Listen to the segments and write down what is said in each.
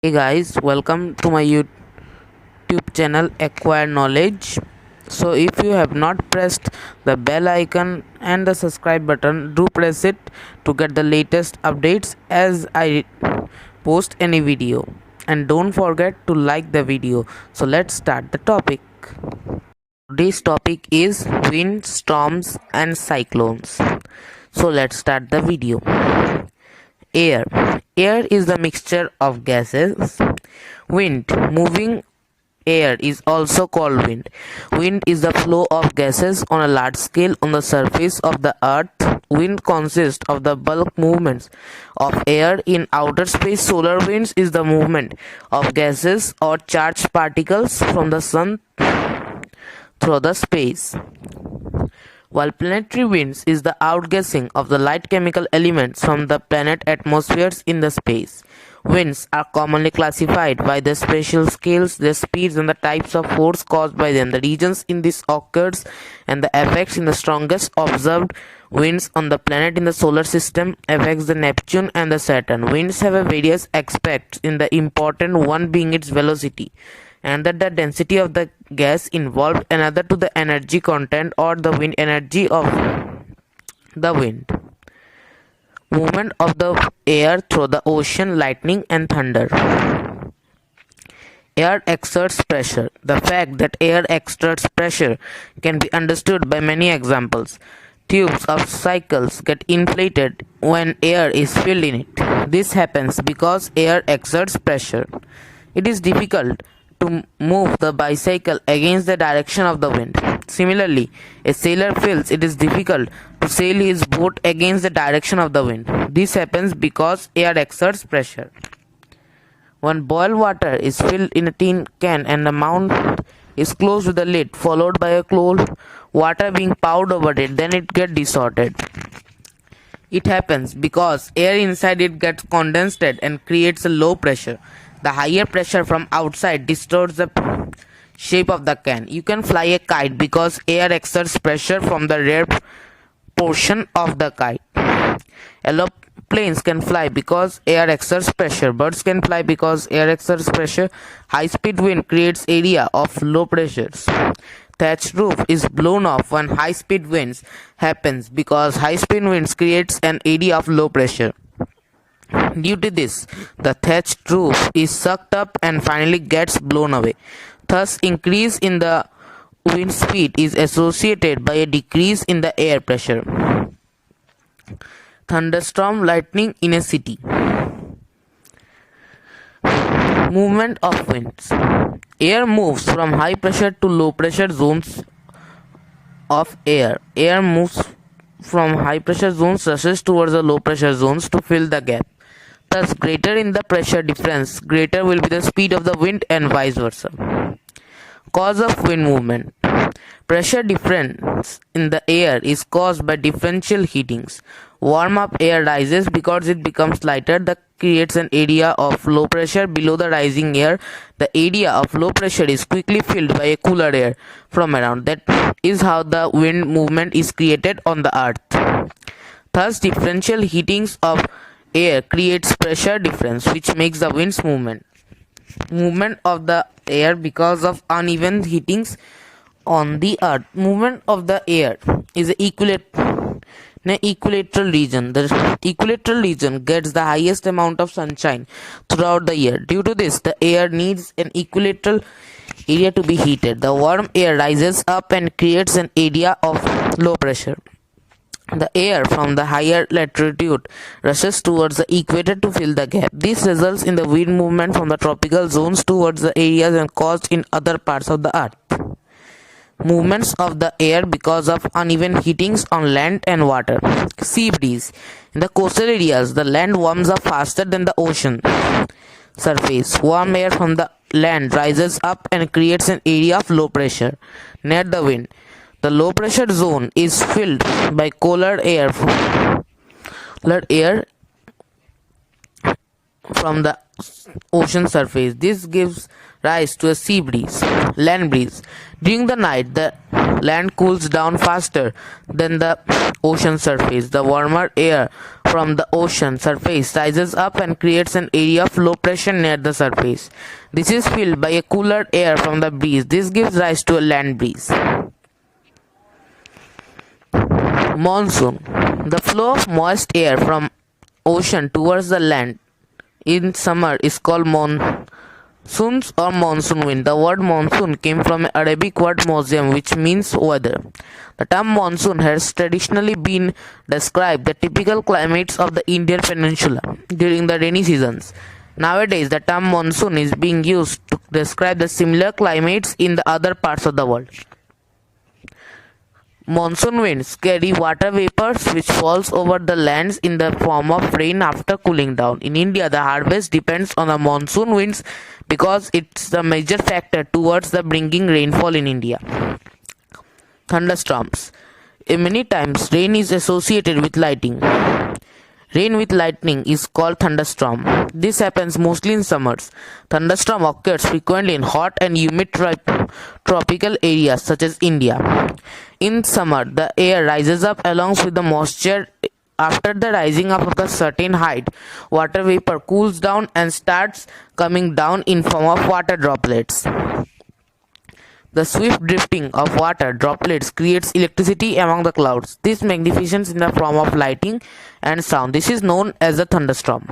Hey guys, welcome to my YouTube channel Acquire Knowledge. So if you have not pressed the bell icon and the subscribe button, do press it to get the latest updates as I post any video. And don't forget to like the video. So let's start the topic. Today's topic is wind, storms and cyclones. So let's start the video. Air. Air is the mixture of gases. Wind. Moving air is also called wind. Wind is the flow of gases on a large scale on the surface of the earth. Wind consists of the bulk movements of air in outer space. Solar winds is the movement of gases or charged particles from the sun through the space, while planetary winds is the outgassing of the light chemical elements from the planet atmospheres in the space. Winds are commonly classified by their spatial scales, their speeds and the types of force caused by them. The regions in this occurs and the effects in the strongest observed winds on the planet in the solar system affects the Neptune and the Saturn. Winds have a various aspects, in the important one being its velocity, and that the density of the gas involved, another to the energy content or the wind energy of the wind. Movement of the air through the ocean, lightning and thunder. Air exerts pressure. The fact that air exerts pressure can be understood by many examples. Tubes of cycles get inflated when air is filled in it. This happens because air exerts pressure. It is difficult to move the bicycle against the direction of the wind. Similarly, a sailor feels it is difficult to sail his boat against the direction of the wind. This happens because air exerts pressure. When boiled water is filled in a tin can and the mouth is closed with a lid followed by a cold water being poured over it, then it gets distorted. It happens because air inside it gets condensed and creates a low pressure. The higher pressure from outside distorts the shape of the can. You can fly a kite because air exerts pressure from the rear portion of the kite. Aeroplanes can fly because air exerts pressure. Birds can fly because air exerts pressure. High-speed wind creates area of low pressures. Thatched roof is blown off when high-speed winds happens because high-speed winds creates an area of low pressure. Due to this, the thatched roof is sucked up and finally gets blown away. Thus, increase in the wind speed is associated by a decrease in the air pressure. Thunderstorm, lightning in a city. Movement of winds. Air moves from high pressure to low pressure zones of air. Air moves from high pressure zones rushes towards the low pressure zones to fill the gap. Thus, greater in the pressure difference, greater will be the speed of the wind and vice versa. Cause of wind movement. Pressure difference in the air is caused by differential heatings. Warm up air rises because it becomes lighter. That creates an area of low pressure below the rising air. The area of low pressure is quickly filled by a cooler air from around. That is how the wind movement is created on the earth. Thus, differential heatings of air creates pressure difference, which makes the wind's movement. Movement of the air because of uneven heatings on the earth. Movement of the air is an equilateral region. The equilateral region gets the highest amount of sunshine throughout the year. Due to this, the air needs an equilateral area to be heated. The warm air rises up and creates an area of low pressure. The air from the higher latitude rushes towards the equator to fill the gap. This results in the wind movement from the tropical zones towards the areas and caused in other parts of the earth. Movements of the air because of uneven heatings on land and water. Sea breeze. In the coastal areas, the land warms up faster than the ocean surface. Warm air from the land rises up and creates an area of low pressure near the wind. The low pressure zone is filled by colder air from the ocean surface. This gives rise to a sea breeze, land breeze. During the night, the land cools down faster than the ocean surface. The warmer air from the ocean surface rises up and creates an area of low pressure near the surface. This is filled by a cooler air from the breeze. This gives rise to a land breeze. Monsoon. The flow of moist air from ocean towards the land in summer is called monsoons or monsoon wind. The word monsoon came from an Arabic word museum, which means weather. The term monsoon has traditionally been described the typical climates of the Indian peninsula during the rainy seasons. Nowadays, the term monsoon is being used to describe the similar climates in the other parts of the world. Monsoon winds carry water vapors which falls over the lands in the form of rain after cooling down. In India, the harvest depends on the monsoon winds because it's the major factor towards the bringing rainfall in India. Thunderstorms. Many times rain is associated with lightning. Rain with lightning is called thunderstorm. This happens mostly in summers. Thunderstorm occurs frequently in hot and humid tropical areas such as India. In summer, the air rises up along with the moisture. After the rising up of a certain height, water vapor cools down and starts coming down in form of water droplets. The swift drifting of water droplets creates electricity among the clouds. This magnifies in the form of lightning and sound. This is known as a thunderstorm.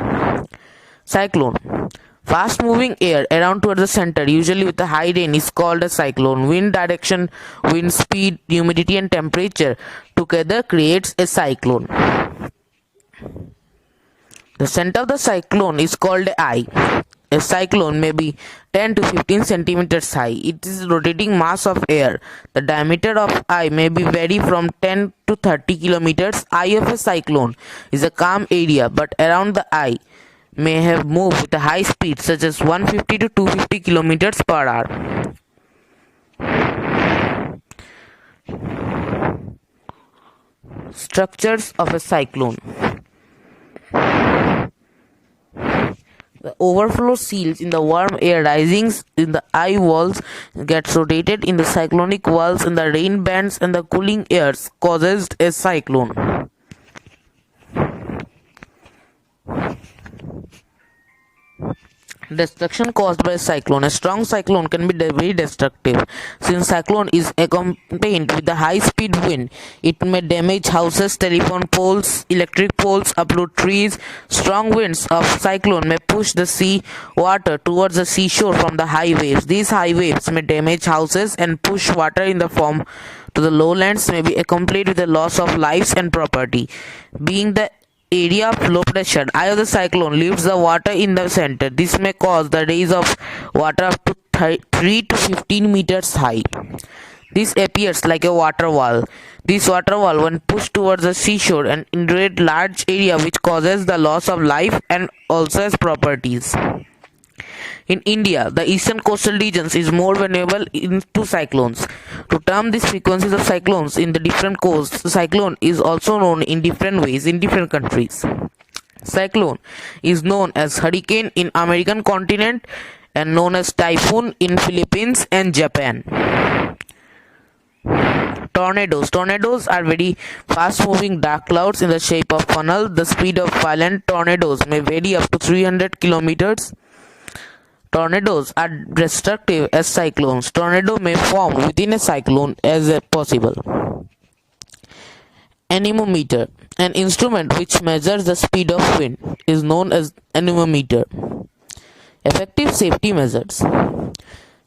Cyclone. Fast moving air around towards the center, usually with a high rain, is called a cyclone. Wind direction, wind speed, humidity and temperature together creates a cyclone. The center of the cyclone is called an eye. A cyclone may be 10 to 15 centimeters high. It is rotating mass of air. The diameter of eye may be vary from 10 to 30 kilometers. Eye of a cyclone is a calm area, but around the eye may have moved with a high speed such as 150 to 250 kilometers per hour. Structures of a cyclone. The overflow seals in the warm air rising in the eye walls gets rotated in the cyclonic walls in the rain bands, and the cooling airs causes a cyclone. Destruction caused by a cyclone. A strong cyclone can be very destructive. Since cyclone is accompanied with a high-speed wind, it may damage houses, telephone poles, electric poles, uproot trees. Strong winds of cyclone may push the sea water towards the seashore from the high waves. These high waves may damage houses and push water in the form to the lowlands, may be accompanied with the loss of lives and property. Being the area of low pressure, eye of the cyclone lifts the water in the center. This may cause the rise of water up to 3 to 15 meters high. This appears like a water wall. This water wall, when pushed towards the seashore and inundate large area, which causes the loss of life and also has properties. In India, the eastern coastal regions is more vulnerable to cyclones. To term these frequencies of cyclones in the different coasts, cyclone is also known in different ways in different countries. Cyclone is known as hurricane in American continent and known as typhoon in Philippines and Japan. Tornadoes. Tornadoes are very fast moving dark clouds in the shape of funnel. The speed of violent tornadoes may vary up to 300 kilometers. Tornadoes are destructive as cyclones. Tornado may form within a cyclone as possible. Anemometer. An instrument which measures the speed of wind is known as anemometer. Effective safety measures.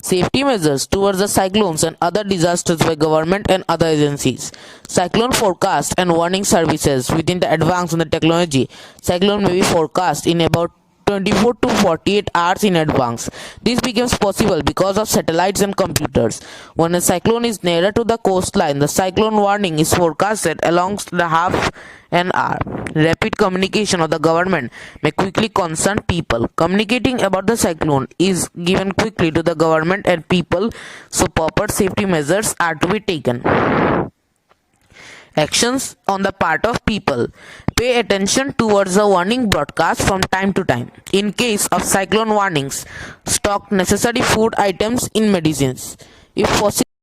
Safety measures towards the cyclones and other disasters by government and other agencies. Cyclone forecast and warning services. Within the advance in the technology, cyclone may be forecast in about 24 to 48 hours in advance. This becomes possible because of satellites and computers. When a cyclone is nearer to the coastline, the cyclone warning is forecasted along the half an hour. Rapid communication of the government may quickly concern people. Communicating about the cyclone is given quickly to the government and people, so proper safety measures are to be taken. Actions on the part of people. Pay attention towards the warning broadcast from time to time. In case of cyclone warnings, stock necessary food items in medicines. If possible,